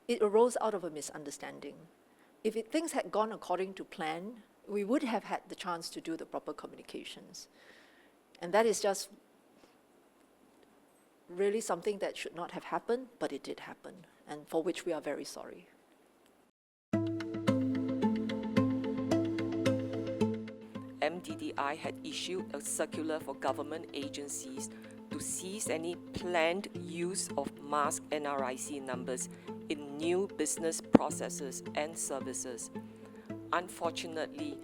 it arose out of a misunderstanding. If things had gone according to plan, we would have had the chance to do the proper communications. And that is just really something that should not have happened, but it did happen, and for which we are very sorry. MDDI had issued a circular for government agencies to cease any planned use of masked NRIC numbers in new business processes and services. Unfortunately,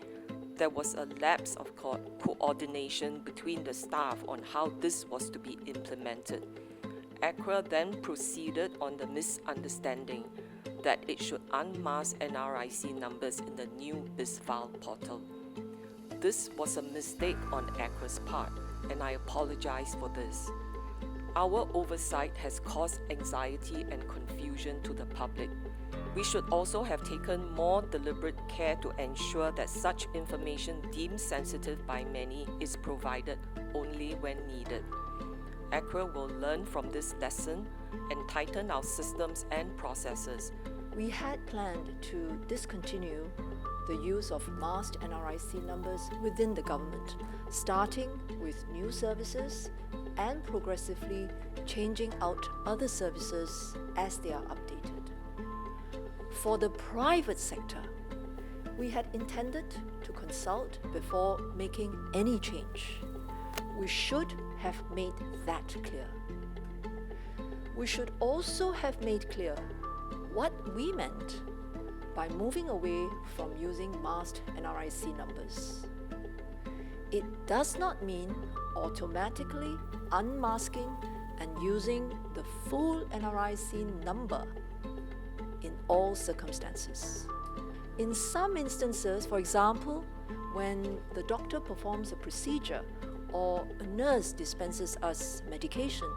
there was a lapse of coordination between the staff on how this was to be implemented. ACRA then proceeded on the misunderstanding that it should unmask NRIC numbers in the new Bizfile portal. This was a mistake on ACRA's part, and I apologize for this. Our oversight has caused anxiety and confusion to the public. We should also have taken more deliberate care to ensure that such information deemed sensitive by many is provided only when needed. ACRA will learn from this lesson and tighten our systems and processes. We had planned to discontinue the use of masked NRIC numbers within the government, starting with new services and progressively changing out other services as they are updated. For the private sector, we had intended to consult before making any change. We should have made that clear. We should also have made clear what we meant by moving away from using masked NRIC numbers. It does not mean automatically unmasking and using the full NRIC number in all circumstances. In some instances, for example, when the doctor performs a procedure or a nurse dispenses us medication,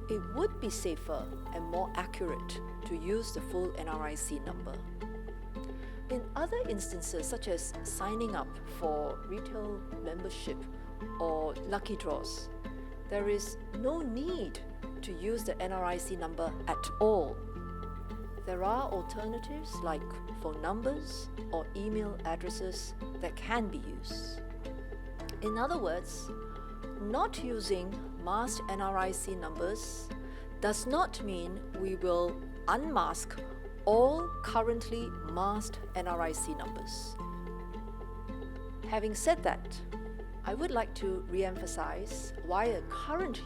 it would be safer and more accurate to use the full NRIC number. In other instances, such as signing up for retail membership or lucky draws, there is no need to use the NRIC number at all. There are alternatives like phone numbers or email addresses that can be used. In other words, not using masked NRIC numbers does not mean we will unmask all currently masked NRIC numbers. Having said that, I would like to re-emphasize why a current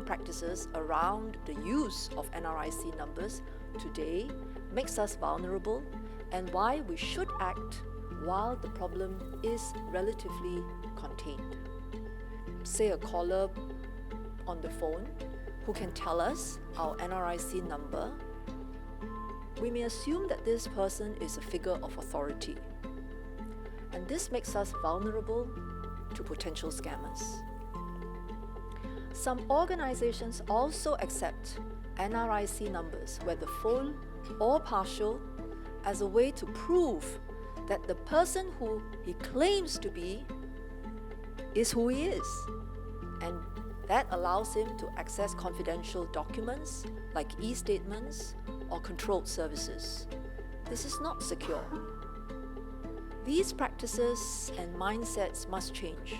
practices around the use of NRIC numbers today makes us vulnerable and why we should act while the problem is relatively contained. Say a caller on the phone who can tell us our NRIC number, we may assume that this person is a figure of authority. And this makes us vulnerable to potential scammers. Some organizations also accept NRIC numbers, whether full or partial, as a way to prove that the person who he claims to be is who he is. And that allows him to access confidential documents like e-statements or controlled services. This is not secure. These practices and mindsets must change.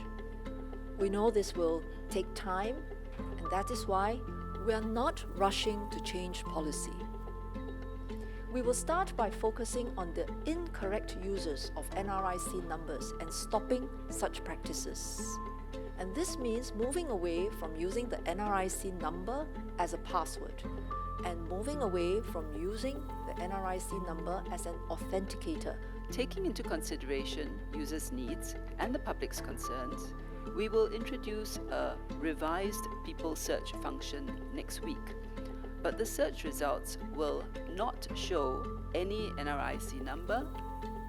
We know this will take time, and that is why we are not rushing to change policy. We will start by focusing on the incorrect uses of NRIC numbers and stopping such practices. And this means moving away from using the NRIC number as a password and moving away from using the NRIC number as an authenticator. Taking into consideration users' needs and the public's concerns, we will introduce a revised people search function next week. But the search results will not show any NRIC number,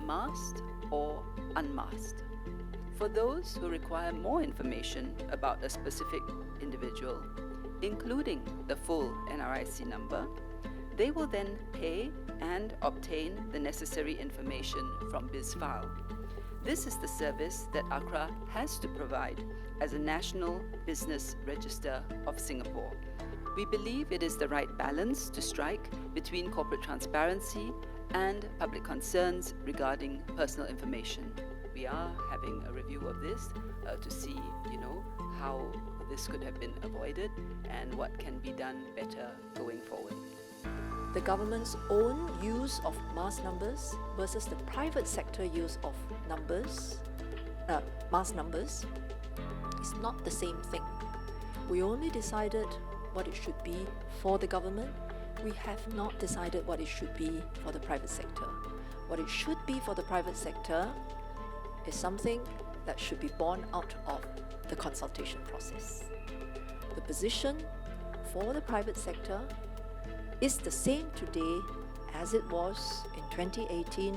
masked or unmasked. For those who require more information about a specific individual, including the full NRIC number, they will then pay and obtain the necessary information from Bizfile. This is the service that ACRA has to provide as a National Business Register of Singapore. We believe it is the right balance to strike between corporate transparency and public concerns regarding personal information. We are having a review of this to see, how this could have been avoided and what can be done better going forward. The government's own use of mask numbers versus the private sector use of mask numbers is not the same thing. We only decided what it should be for the government. We have not decided what it should be for the private sector. What it should be for the private sector is something that should be born out of the consultation process. The position for the private sector is the same today as it was in 2018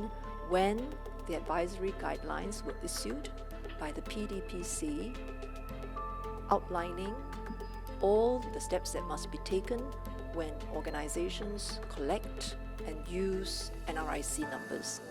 when the advisory guidelines were issued by the PDPC outlining all the steps that must be taken when organizations collect and use NRIC numbers.